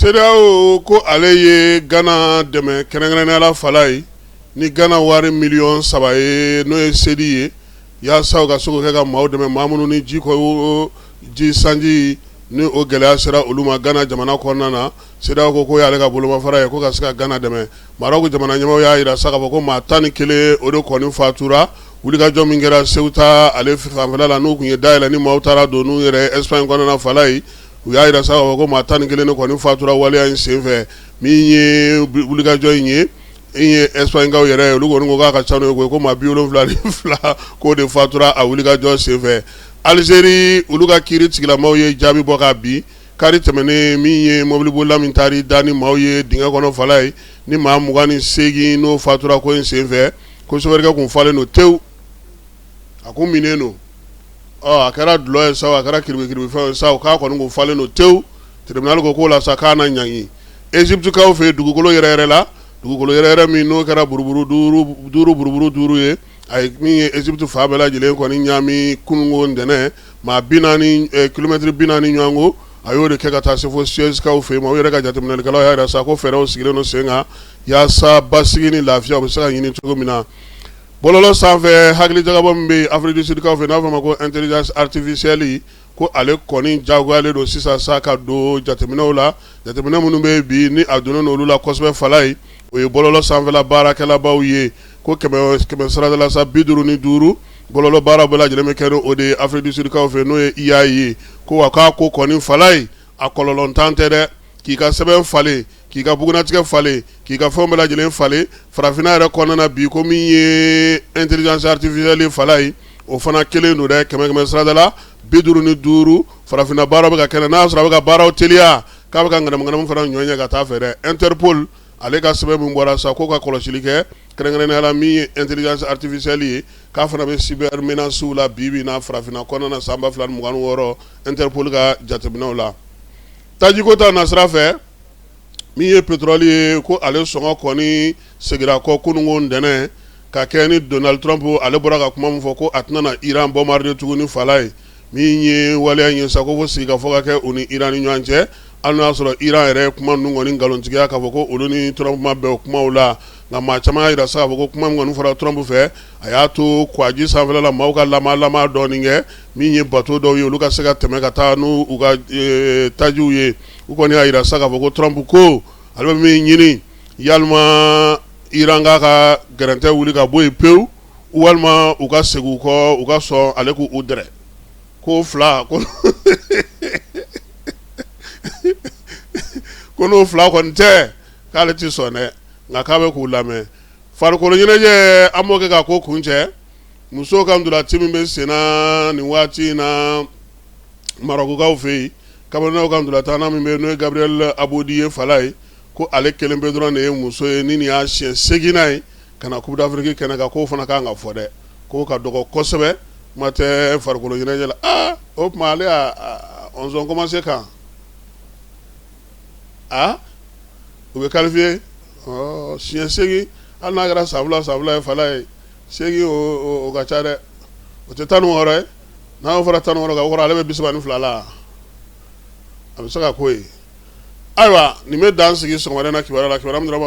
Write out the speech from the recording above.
CEDEAO ko ale ye Ghana dɛmɛ kɛrɛnkɛrɛnnenya fala ye ni Ghana wari miliyɔn 3 ye n'o ye sedi ye yaasa u ka se k'o kɛ ka maaw dɛmɛ maa minnu ni ji sanji ni o gɛlɛya sera olu ma Ghana jamana kɔnɔna na. CEDEAO ko y'ale ka bolomafara ye ko ka se ka Ghana dɛmɛ. Maroc jamana ɲɛmaaw y'a jira sa k'a fɔ ko maa 11 o de kɔni fatura wulikajɔ min kɛra Ceuta ale fanfɛla la n'u kun ye dayɛlɛ ni maaw taara don n'u yɛrɛ Espagne kɔnɔna fala ye. U y'a jira sa k'a fɔ ko maa 11 de kɔni fatura waleya in senfɛ min ye wulikajɔ in ye Espagnekaw yɛrɛ ye olu kɔni ko k'a ka ca n'o ye ko maa 72 k'o de fatura a wulikajɔ senfɛ. Algérie olu ka kiiri tigilamaw ye jaabi bɔ ka bi kari tɛmɛnen min ye mobilibolila min taari da ni maaw ye dingɛ kɔnɔ fala ye ni maa 28 n'o fatura ko in senfɛ ko sɛbɛrikɛ kun falen no tewu a kun minen no a kɛra dulɔ ye sa a kɛra kiribikiribifɛn ye sa k'a kɔni kun falen no tewu tribunal ko k'o la sa k'a na ɲangi. Egypte kaw fɛ dugukolo yɛrɛ la dugukolo yɛrɛ min n'o kɛra buruburu duuru ye a ye min ye Egypte fa bɛɛ lajɛlen kɔni ɲami kununko ntɛnɛn maa 40 kilomɛtiri 40 ɲɔgɔnko a y'o de kɛ ka taa se fo Suez kaw fɛ yen ma o yɛrɛ ka jateminɛlikɛlaw y'a jira sa ko fɛɛrɛw sigilen no sen kan yaasa basigi ni lafiya u bɛ se ka ɲini cogo min na. Bɔlɔlɔ sanfɛ hakilijagabɔ min bɛ Afrique du Sud kaw fɛ n'a fɔ ma ko intelligence artificielle ko ale kɔni jagoyalen don sisan sa ka don jateminɛw la jateminɛ minnu bɛ bi ni a donnen n'olu la kosɛbɛ fala ye o ye bɔlɔlɔ sanfɛla baarakɛlabaw ye ko kɛmɛ saradala sa 55 bɔlɔlɔ baara bɛɛ lajɛlen bɛ kɛ o de ye Afrique du Sud kaw fɛ n'o ye IA ye ko wa k'a ko kɔni fala ye a kɔlɔlɔntan tɛ dɛ k'i ka sɛbɛn falen k'i ka bugunatigɛ falen k'i ka fɛnw bɛɛ lajɛlen falen farafinna yɛrɛ kɔnɔna bi ko min ye intelligence artificielle fala ye o fana kelen don dɛ kɛmɛ saradala 55 farafinna baara bɛ ka kɛnɛ n'a sɔrɔ a bɛ ka baaraw teliya k'a bɛ ka ŋanamu fana ɲɔɲɛ ka taa fɛ dɛ. Interpol ale ka sɛbɛn min bɔra sa k'o ka kɔlɔsili kɛ kɛrɛnkɛrɛnnenya la min ye intelligence artificielle ye k'a fana bɛ cyber menaces la bi na farafinna kɔnɔna san 2026 Interpol ka jateminɛw la. Tajiko ta nasira fɛ min ye pétrole ye ko ale sɔngɔ kɔni segira kɔ kununko ntɛnɛn ka kɛ ni Donald Trump ale bɔra ka kuma min fɔ ko a tɛna na Iran bombarder tuguni fala ye min ye waleya in ye sa ko fo sigi ka fɔ ka kɛ u ni Iran ni ɲɔgɔn cɛ hali n'o y'a sɔrɔ Iran yɛrɛ kuma ninnu kɔni nkalontigiya k'a fɔ ko olu ni Trump ma bɛn o kumaw la nka maa caman y'a jira sa k'a fɔ ko kuma min kɔni fɔra Trump fɛ a y'a to kɔji sanfɛla la maaw ka lama dɔɔni kɛ min ye bateau dɔw ye olu ka se ka tɛmɛ ka taa n'u ka tajiw ye u kɔni y'a jira sa k'a fɔ ko Trump ko ale bɛ min ɲini yalima Iran ka gɛrɛntɛ wuli ka bɔ yen pewu walima u ka segin u kɔ u ka sɔn ale k'u dɛrɛ ko fila ko ko n'o fila kɔni tɛ k'ale ti sɔn dɛ nka k'a bɛ k'u lamɛn. Farikolo ɲɛnajɛ an b'o kɛ ka ko kun cɛ musow ka ndolanci min bɛ sen na nin waati in na Marokukaw fɛ yen Kamerunɛw ka ndolantan min bɛ yen n'o ye Gabriel Abodi ye fala ye ko ale kelen pe dɔrɔn de ye muso ye ni nin y'a siɲɛ 8nan ye ka na Coupe d'Afrique kɛnɛ kan k'o fana kan ka fɔ dɛ k'o ka dɔgɔ kosɛbɛ kuma tɛ farikolo ɲɛnajɛ la o tuma ale on ont commencé quand u bɛ qualifié siɲɛ 8 hali n'a kɛra san fila ye fala ye 8 o ka ca dɛ o tɛ 16 ye n'a y'o fɔra 16 kan o kɔrɔ ale bɛ 32 la a bɛ se ka ko ye. Ayiwa nin bɛ dan sigi sɔgɔmada na kibaruya la kibaruya min dɔrɔn